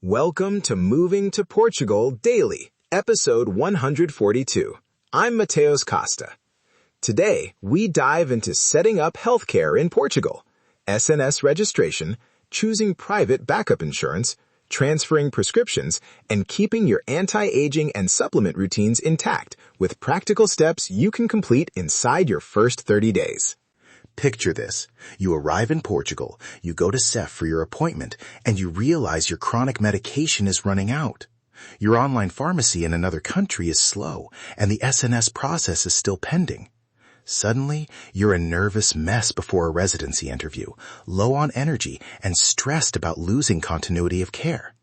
Welcome to Moving to Portugal Daily, episode 142. I'm Mateos Costa. Today, we dive into setting up healthcare in Portugal, SNS registration, choosing private backup insurance, transferring prescriptions, and keeping your anti-aging and supplement routines intact with practical steps you can complete inside your first 30 days. Picture this. You arrive in Portugal, you go to CEF for your appointment, and you realize your chronic medication is running out. Your online pharmacy in another country is slow, and the SNS process is still pending. Suddenly, you're a nervous mess before a residency interview, low on energy, and stressed about losing continuity of care.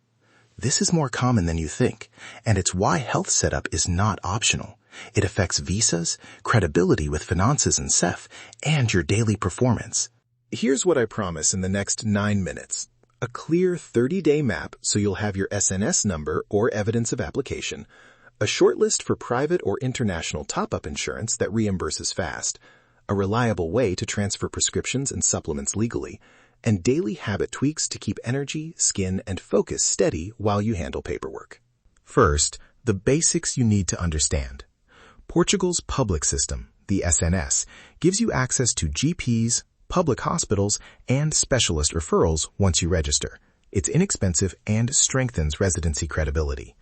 This is more common than you think, and it's why health setup is not optional. It affects visas, credibility with finances and CEF, and your daily performance. Here's what I promise in the next 9 minutes. A clear 30-day map so you'll have your SNS number or evidence of application, a short list for private or international top-up insurance that reimburses fast, a reliable way to transfer prescriptions and supplements legally, and daily habit tweaks to keep energy, skin, and focus steady while you handle paperwork. First, the basics you need to understand. Portugal's public system, the SNS, gives you access to GPs, public hospitals, and specialist referrals once you register. It's inexpensive and strengthens residency credibility.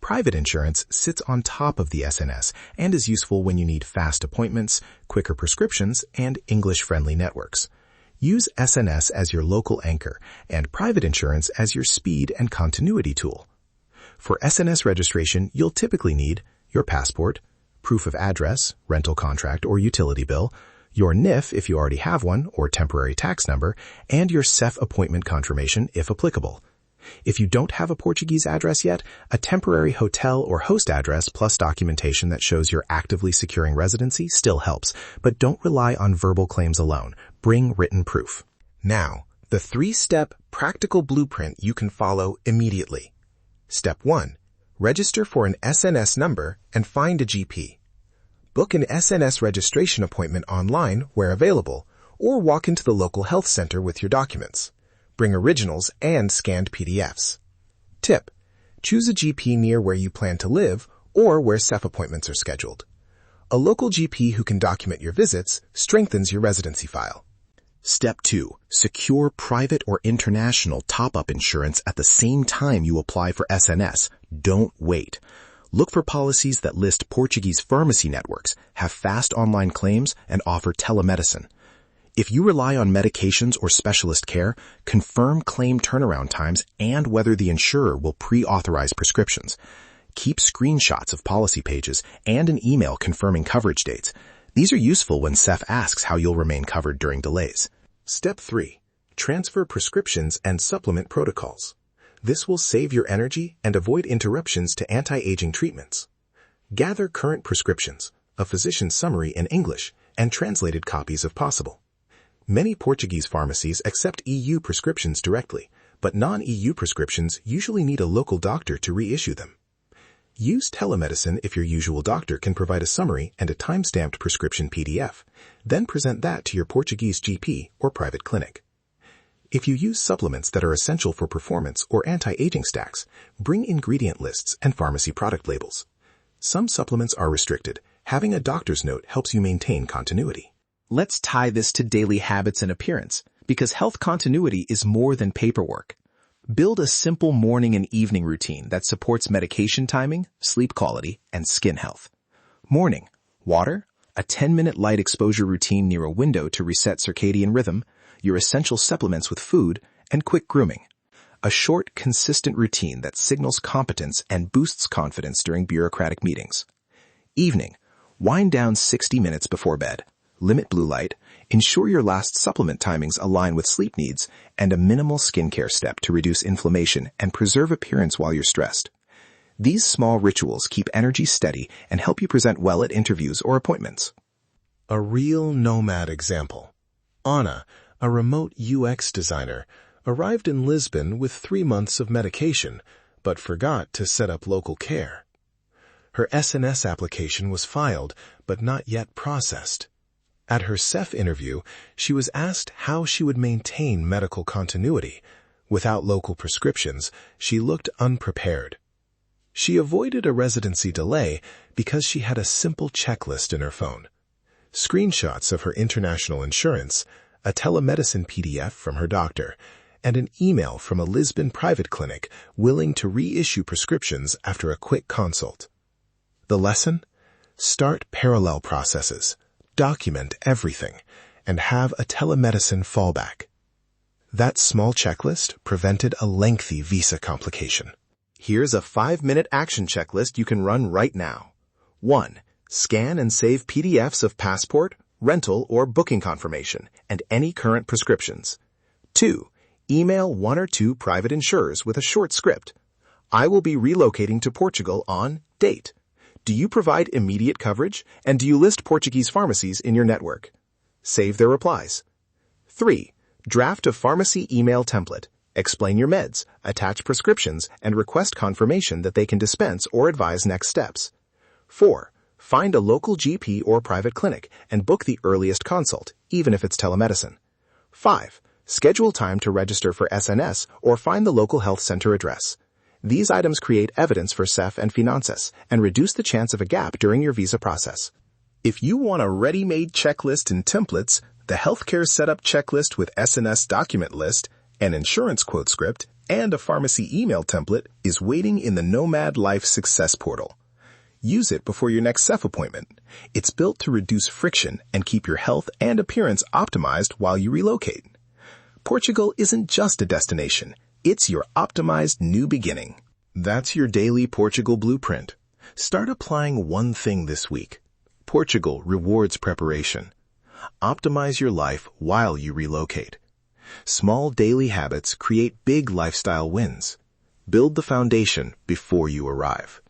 Private insurance sits on top of the SNS and is useful when you need fast appointments, quicker prescriptions, and English-friendly networks. Use SNS as your local anchor and private insurance as your speed and continuity tool. For SNS registration, you'll typically need your passport, proof of address, rental contract, or utility bill, your NIF if you already have one, or temporary tax number, and your CEF appointment confirmation if applicable. If you don't have a Portuguese address yet, a temporary hotel or host address plus documentation that shows you're actively securing residency still helps, but don't rely on verbal claims alone. Bring written proof. Now, the 3-step practical blueprint you can follow immediately. Step 1. Register for an SNS number and find a GP. Book an SNS registration appointment online where available, or walk into the local health center with your documents. Bring originals and scanned PDFs. Tip: choose a GP near where you plan to live or where CEF appointments are scheduled. A local GP who can document your visits strengthens your residency file. Step 2. Secure private or international top-up insurance at the same time you apply for SNS. Don't wait. Look for policies that list Portuguese pharmacy networks, have fast online claims, and offer telemedicine. If you rely on medications or specialist care, confirm claim turnaround times and whether the insurer will pre-authorize prescriptions. Keep screenshots of policy pages and an email confirming coverage dates. These are useful when CEF asks how you'll remain covered during delays. Step 3. Transfer prescriptions and supplement protocols. This will save your energy and avoid interruptions to anti-aging treatments. Gather current prescriptions, a physician's summary in English, and translated copies if possible. Many Portuguese pharmacies accept EU prescriptions directly, but non-EU prescriptions usually need a local doctor to reissue them. Use telemedicine if your usual doctor can provide a summary and a time-stamped prescription PDF. Then present that to your Portuguese GP or private clinic. If you use supplements that are essential for performance or anti-aging stacks, bring ingredient lists and pharmacy product labels. Some supplements are restricted. Having a doctor's note helps you maintain continuity. Let's tie this to daily habits and appearance, because health continuity is more than paperwork. Build a simple morning and evening routine that supports medication timing, sleep quality, and skin health. Morning: water, a 10-minute light exposure routine near a window to reset circadian rhythm, your essential supplements with food, and quick grooming. A short, consistent routine that signals competence and boosts confidence during bureaucratic meetings. Evening: wind down 60 minutes before bed. Limit blue light, ensure your last supplement timings align with sleep needs, and a minimal skincare step to reduce inflammation and preserve appearance while you're stressed. These small rituals keep energy steady and help you present well at interviews or appointments. A real nomad example. Anna, a remote UX designer, arrived in Lisbon with 3 months of medication, but forgot to set up local care. Her SNS application was filed, but not yet processed. At her CEF interview, she was asked how she would maintain medical continuity Without local prescriptions, she looked unprepared. She avoided a residency delay because she had a simple checklist in her phone. Screenshots of her international insurance, a telemedicine PDF from her doctor, and an email from a Lisbon private clinic willing to reissue prescriptions after a quick consult. The lesson? Start parallel processes, document everything, and have a telemedicine fallback. That small checklist prevented a lengthy visa complication. Here's a 5-minute action checklist you can run right now. 1. Scan and save PDFs of passport, rental, or booking confirmation, and any current prescriptions. 2. Email 1 or 2 private insurers with a short script. I will be relocating to Portugal on date. Do you provide immediate coverage, and do you list Portuguese pharmacies in your network? Save their replies. 3. Draft a pharmacy email template. Explain your meds, attach prescriptions, and request confirmation that they can dispense or advise next steps. 4. Find a local GP or private clinic and book the earliest consult, even if it's telemedicine. 5. Schedule time to register for SNS or find the local health center address. These items create evidence for CEF and Finances and reduce the chance of a gap during your visa process. If you want a ready-made checklist and templates, the Healthcare Setup Checklist with SNS document list, an insurance quote script, and a pharmacy email template is waiting in the Nomad Life Success Portal. Use it before your next CEF appointment. It's built to reduce friction and keep your health and appearance optimized while you relocate. Portugal isn't just a destination. It's your optimized new beginning. That's your daily Portugal blueprint. Start applying one thing this week. Portugal rewards preparation. Optimize your life while you relocate. Small daily habits create big lifestyle wins. Build the foundation before you arrive.